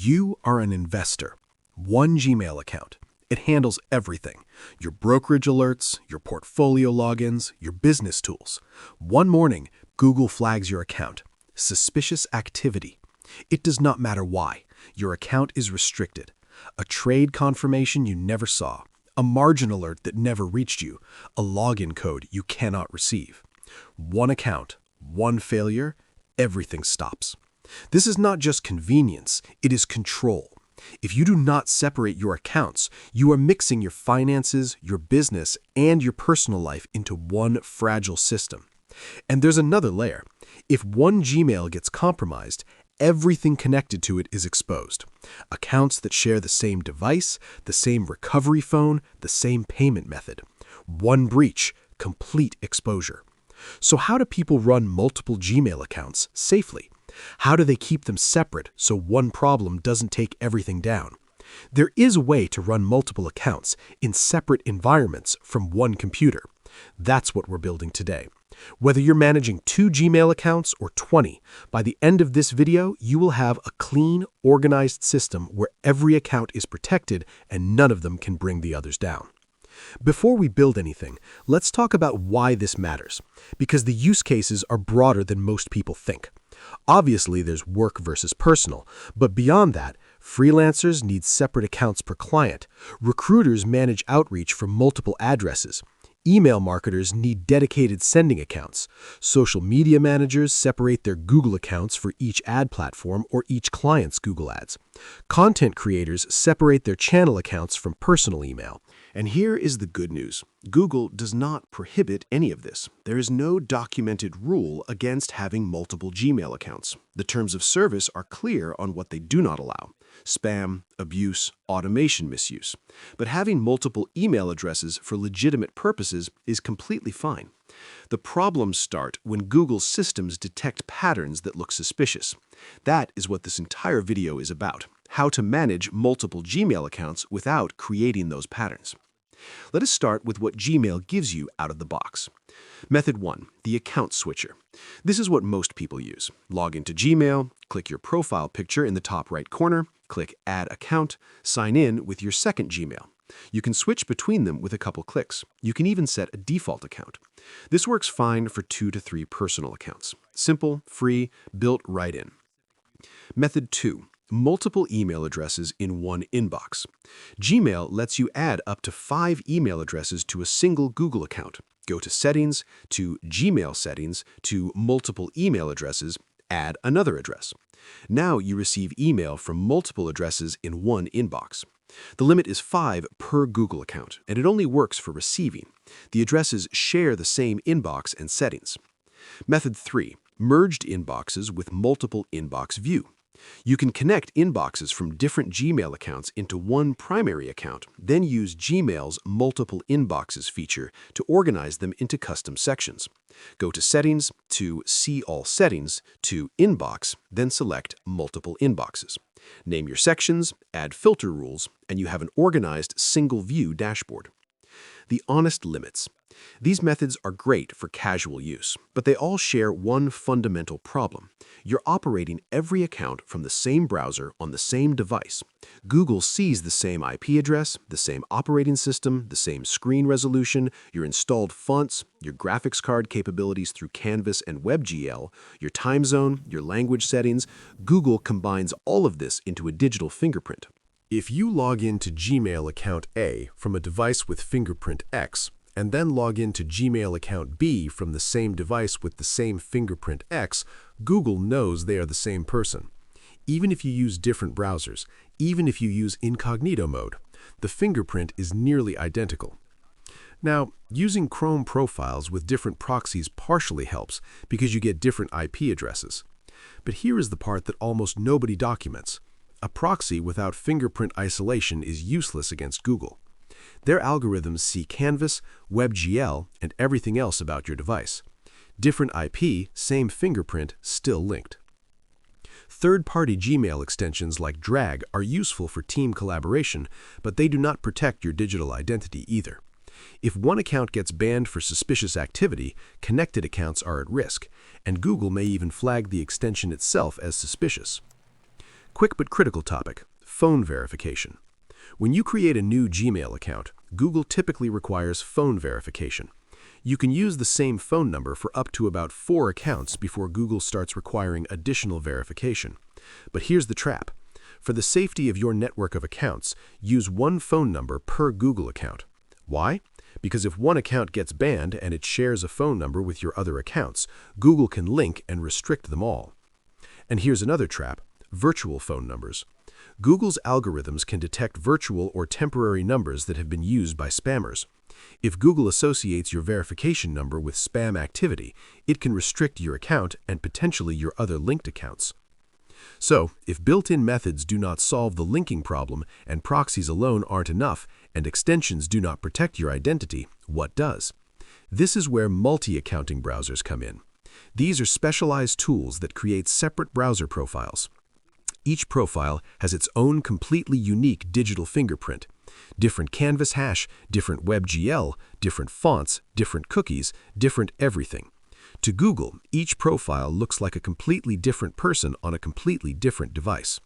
You are an investor. One Gmail account. It handles everything. Your brokerage alerts, your portfolio logins, your business tools. One morning, Google flags your account. Suspicious activity. It does not matter why. Your account is restricted. A trade confirmation you never saw. A margin alert that never reached you. A login code you cannot receive. One account, one failure, everything stops. This is not just convenience, it is control. If you do not separate your accounts, you are mixing your finances, your business, and your personal life into one fragile system. And there's another layer. If one Gmail gets compromised, everything connected to it is exposed. Accounts that share the same device, the same recovery phone, the same payment method. One breach, complete exposure. So how do people run multiple Gmail accounts safely? How do they keep them separate so one problem doesn't take everything down? There is a way to run multiple accounts in separate environments from one computer. That's what we're building today. Whether you're managing 2 Gmail accounts or 20, by the end of this video, you will have a clean, organized system where every account is protected and none of them can bring the others down. Before we build anything, let's talk about why this matters, because the use cases are broader than most people think. Obviously, there's work versus personal, but beyond that, freelancers need separate accounts per client. Recruiters manage outreach from multiple addresses. Email marketers need dedicated sending accounts. Social media managers separate their Google accounts for each ad platform or each client's Google ads. Content creators separate their channel accounts from personal email. And here is the good news. Google does not prohibit any of this. There is no documented rule against having multiple Gmail accounts. The terms of service are clear on what they do not allow: spam, abuse, automation misuse. But having multiple email addresses for legitimate purposes is completely fine. The problems start when Google's systems detect patterns that look suspicious. That is what this entire video is about: how to manage multiple Gmail accounts without creating those patterns. Let us start with what Gmail gives you out of the box. Method 1, the account switcher. This is what most people use. Log into Gmail, click your profile picture in the top right corner, click Add Account, sign in with your second Gmail. You can switch between them with a couple clicks. You can even set a default account. This works fine for 2 to 3 personal accounts. Simple, free, built right in. Method 2. Multiple email addresses in one inbox. Gmail lets you add up to 5 email addresses to a single Google account. Go to Settings, to Gmail Settings, to Multiple Email Addresses, add another address. Now you receive email from multiple addresses in one inbox. The limit is 5 per Google account, and it only works for receiving. The addresses share the same inbox and settings. Method 3. Merged inboxes with multiple inbox view. You can connect inboxes from different Gmail accounts into one primary account, then use Gmail's Multiple Inboxes feature to organize them into custom sections. Go to Settings, to See All Settings, to Inbox, then select Multiple Inboxes. Name your sections, add filter rules, and you have an organized single-view dashboard. The honest limits. These methods are great for casual use, but they all share one fundamental problem. You're operating every account from the same browser on the same device. Google sees the same IP address, the same operating system, the same screen resolution, your installed fonts, your graphics card capabilities through Canvas and WebGL, your time zone, your language settings. Google combines all of this into a digital fingerprint. If you log into Gmail account A from a device with fingerprint X, and then log into Gmail account B from the same device with the same fingerprint X, Google knows they are the same person. Even if you use different browsers, even if you use incognito mode, the fingerprint is nearly identical. Now, using Chrome profiles with different proxies partially helps because you get different IP addresses. But here is the part that almost nobody documents. A proxy without fingerprint isolation is useless against Google. Their algorithms see Canvas, WebGL, and everything else about your device. Different IP, same fingerprint, still linked. Third-party Gmail extensions like Drag are useful for team collaboration, but they do not protect your digital identity either. If one account gets banned for suspicious activity, connected accounts are at risk, and Google may even flag the extension itself as suspicious. Quick but critical topic: phone verification. When you create a new Gmail account, Google typically requires phone verification. You can use the same phone number for up to about 4 accounts before Google starts requiring additional verification. But here's the trap. For the safety of your network of accounts, use one phone number per Google account. Why? Because if one account gets banned and it shares a phone number with your other accounts, Google can link and restrict them all. And here's another trap: virtual phone numbers. Google's algorithms can detect virtual or temporary numbers that have been used by spammers. If Google associates your verification number with spam activity, it can restrict your account and potentially your other linked accounts. So, if built-in methods do not solve the linking problem and proxies alone aren't enough and extensions do not protect your identity, what does? This is where multi-accounting browsers come in. These are specialized tools that create separate browser profiles. Each profile has its own completely unique digital fingerprint. Different canvas hash, different WebGL, different fonts, different cookies, different everything. To Google, each profile looks like a completely different person on a completely different device.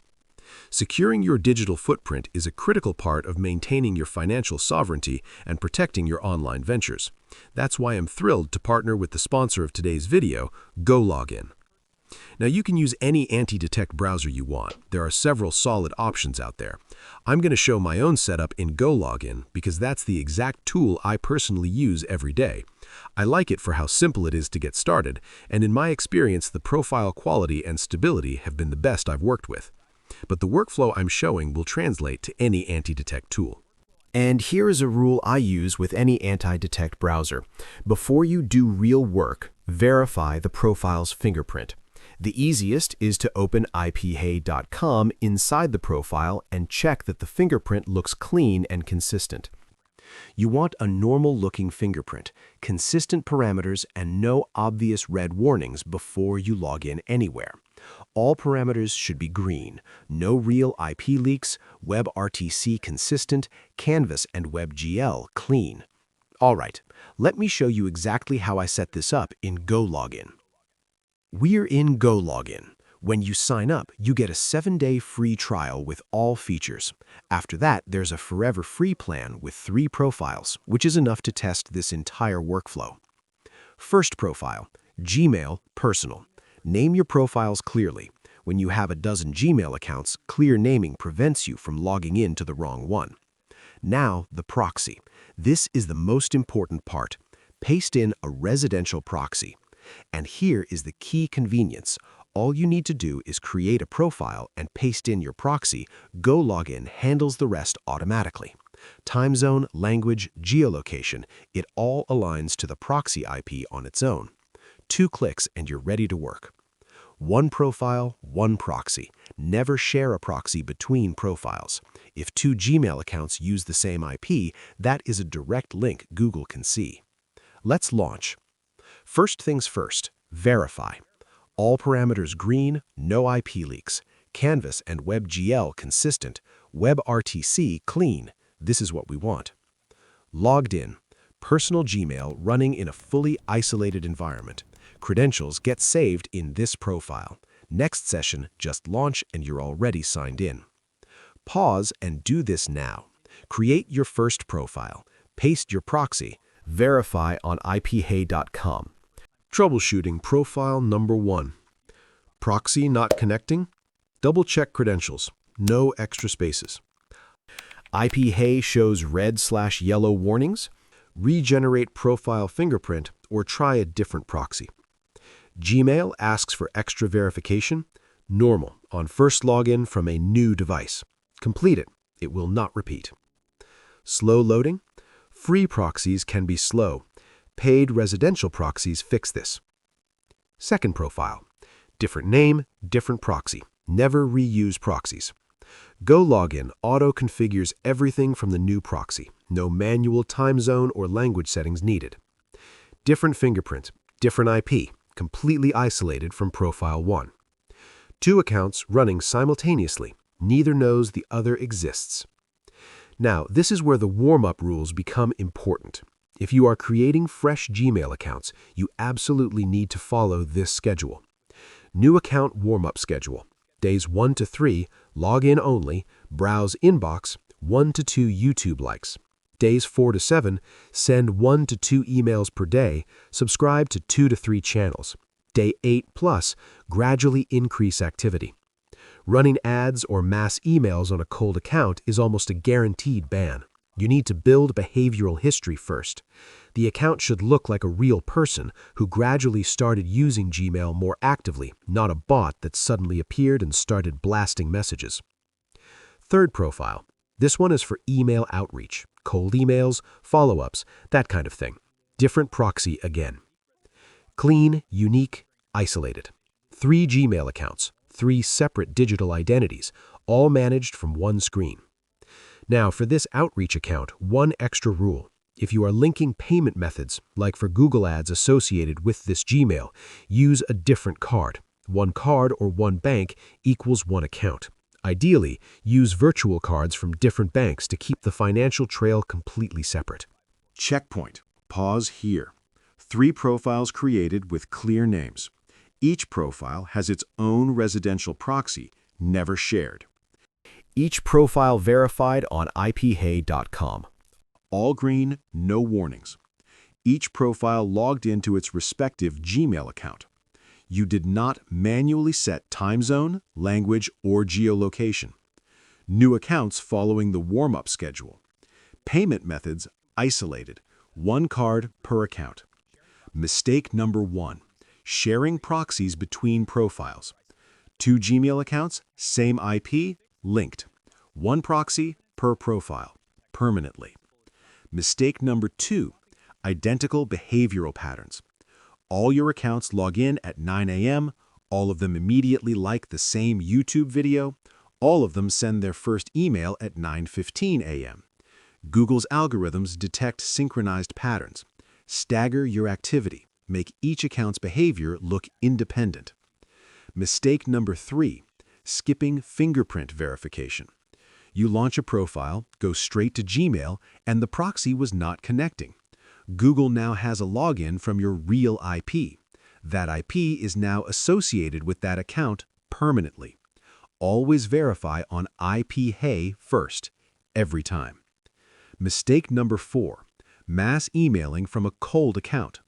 Securing your digital footprint is a critical part of maintaining your financial sovereignty and protecting your online ventures. That's why I'm thrilled to partner with the sponsor of today's video, GoLogin. Now, you can use any anti-detect browser you want. There are several solid options out there. I'm going to show my own setup in GoLogin because that's the exact tool I personally use every day. I like it for how simple it is to get started, and in my experience, the profile quality and stability have been the best I've worked with. But the workflow I'm showing will translate to any anti-detect tool. And here is a rule I use with any anti-detect browser. Before you do real work, verify the profile's fingerprint. The easiest is to open iphey.com inside the profile and check that the fingerprint looks clean and consistent. You want a normal-looking fingerprint, consistent parameters, and no obvious red warnings before you log in anywhere. All parameters should be green, no real IP leaks, WebRTC consistent, Canvas and WebGL clean. All right, let me show you exactly how I set this up in GoLogin. We're in GoLogin. When you sign up, you get a 7-day free trial with all features. After that, there's a forever free plan with 3 profiles, which is enough to test this entire workflow. First profile, Gmail Personal. Name your profiles clearly. When you have a dozen Gmail accounts, clear naming prevents you from logging in to the wrong one. Now, the proxy. This is the most important part. Paste in a residential proxy. And here is the key convenience. All you need to do is create a profile and paste in your proxy. GoLogin handles the rest automatically. Time zone, language, geolocation, it all aligns to the proxy IP on its own. 2 clicks and you're ready to work. One profile, one proxy. Never share a proxy between profiles. If 2 Gmail accounts use the same IP, that is a direct link Google can see. Let's launch. First things first, verify. All parameters green, no IP leaks. Canvas and WebGL consistent. WebRTC clean. This is what we want. Logged in. Personal Gmail running in a fully isolated environment. Credentials get saved in this profile. Next session, just launch and you're already signed in. Pause and do this now. Create your first profile. Paste your proxy. Verify on iphey.com. Troubleshooting profile number 1. Proxy not connecting? Double-check credentials. No extra spaces. iphey shows red/yellow warnings. Regenerate profile fingerprint or try a different proxy. Gmail asks for extra verification. Normal on first login from a new device. Complete it. It will not repeat. Slow loading? Free proxies can be slow. Paid residential proxies fix this. Second profile. Different name, different proxy. Never reuse proxies. GoLogin auto-configures everything from the new proxy. No manual time zone or language settings needed. Different fingerprint, different IP, completely isolated from profile 1. 2 accounts running simultaneously. Neither knows the other exists. Now, this is where the warm-up rules become important. If you are creating fresh Gmail accounts, you absolutely need to follow this schedule. New account warm-up schedule. Days 1 to 3, log in only, browse inbox, 1 to 2 YouTube likes. Days 4 to 7, send 1 to 2 emails per day, subscribe to 2 to 3 channels. Day 8 plus, gradually increase activity. Running ads or mass emails on a cold account is almost a guaranteed ban. You need to build behavioral history first. The account should look like a real person who gradually started using Gmail more actively, not a bot that suddenly appeared and started blasting messages. Third profile. This one is for email outreach, cold emails, follow-ups, that kind of thing. Different proxy again. Clean, unique, isolated. 3 Gmail accounts, 3 separate digital identities, all managed from one screen. Now, for this outreach account, one extra rule. If you are linking payment methods, like for Google Ads associated with this Gmail, use a different card. One card or one bank equals one account. Ideally, use virtual cards from different banks to keep the financial trail completely separate. Checkpoint. Pause here. 3 profiles created with clear names. Each profile has its own residential proxy, never shared. Each profile verified on IPHey.com. All green, no warnings. Each profile logged into its respective Gmail account. You did not manually set time zone, language, or geolocation. New accounts following the warm-up schedule. Payment methods isolated, 1 card per account. Mistake number 1, sharing proxies between profiles. 2 Gmail accounts, same IP, linked. 1 proxy per profile, permanently. Mistake number 2, identical behavioral patterns. All your accounts log in at 9 a.m., all of them immediately like the same YouTube video, all of them send their first email at 9:15 a.m. Google's algorithms detect synchronized patterns. Stagger your activity. Make each account's behavior look independent. Mistake number 3, skipping fingerprint verification. You launch a profile, go straight to Gmail, and the proxy was not connecting. Google now has a login from your real IP. That IP is now associated with that account permanently. Always verify on IPHey first, every time. Mistake number 4, mass emailing from a cold account.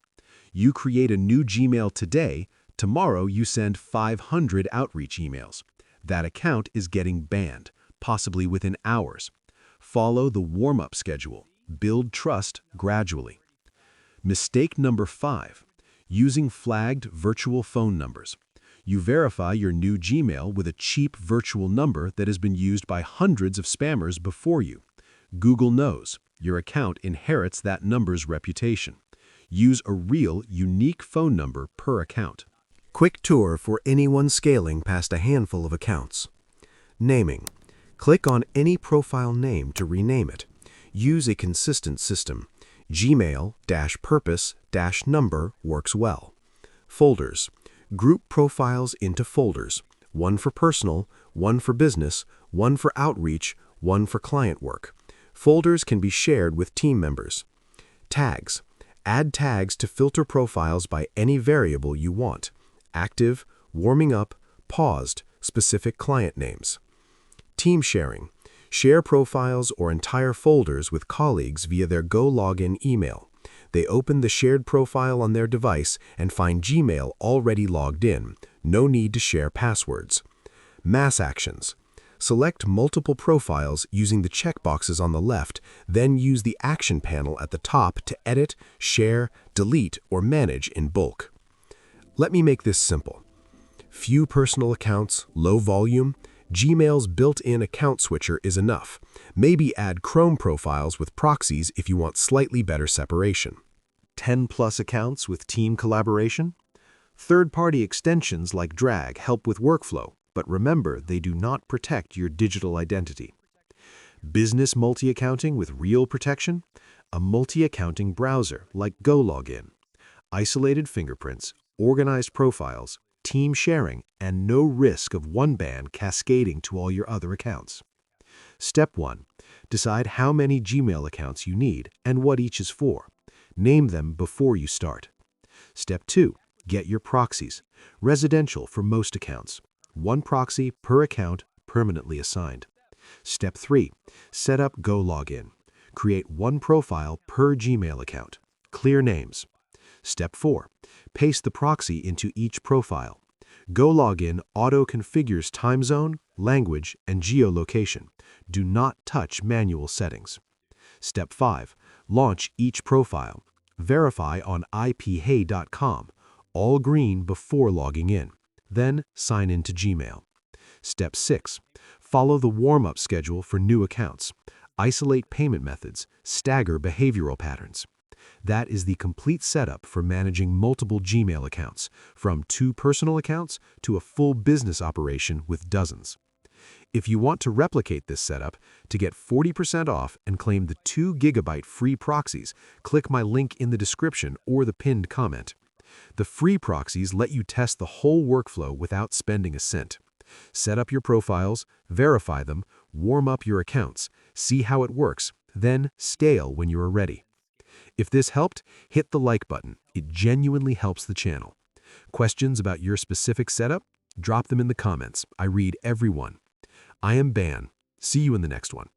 You create a new Gmail today, tomorrow you send 500 outreach emails. That account is getting banned, possibly within hours. Follow the warm-up schedule. Build trust gradually. Mistake number 5, using flagged virtual phone numbers. You verify your new Gmail with a cheap virtual number that has been used by hundreds of spammers before you. Google knows. Your account inherits that number's reputation. Use a real, unique phone number per account. Quick tour for anyone scaling past a handful of accounts. Naming. Click on any profile name to rename it. Use a consistent system. Gmail-purpose-number works well. Folders. Group profiles into folders. 1 for personal, 1 for business, 1 for outreach, 1 for client work. Folders can be shared with team members. Tags. Add tags to filter profiles by any variable you want. Active, warming up, paused, specific client names. Team sharing. Share profiles or entire folders with colleagues via their Go Login email. They open the shared profile on their device and find Gmail already logged in. No need to share passwords. Mass actions. Select multiple profiles using the checkboxes on the left, then use the action panel at the top to edit, share, delete, or manage in bulk. Let me make this simple. Few personal accounts, low volume. Gmail's built-in account switcher is enough. Maybe add Chrome profiles with proxies if you want slightly better separation. 10+ accounts with team collaboration. Third-party extensions like Drag help with workflow, but remember they do not protect your digital identity. Business multi-accounting with real protection. A multi-accounting browser like Go Login. Isolated fingerprints, organized profiles, team sharing, and no risk of one ban cascading to all your other accounts. Step 1. Decide how many Gmail accounts you need and what each is for. Name them before you start. Step 2. Get your proxies. Residential for most accounts. One proxy per account permanently assigned. Step 3. Set up Go Login. Create one profile per Gmail account. Clear names. Step 4. Paste the proxy into each profile. Go Login auto-configures time zone, language, and geolocation. Do not touch manual settings. Step 5. Launch each profile. Verify on iphey.com, all green before logging in. Then sign in to Gmail. Step 6. Follow the warm-up schedule for new accounts. Isolate payment methods, stagger behavioral patterns. That is the complete setup for managing multiple Gmail accounts, from 2 personal accounts to a full business operation with dozens. If you want to replicate this setup, to get 40% off and claim the 2 GB free proxies, click my link in the description or the pinned comment. The free proxies let you test the whole workflow without spending a cent. Set up your profiles, verify them, warm up your accounts, see how it works, then scale when you are ready. If this helped, hit the like button. It genuinely helps the channel. Questions about your specific setup? Drop them in the comments. I read every one. I am Ban. See you in the next one.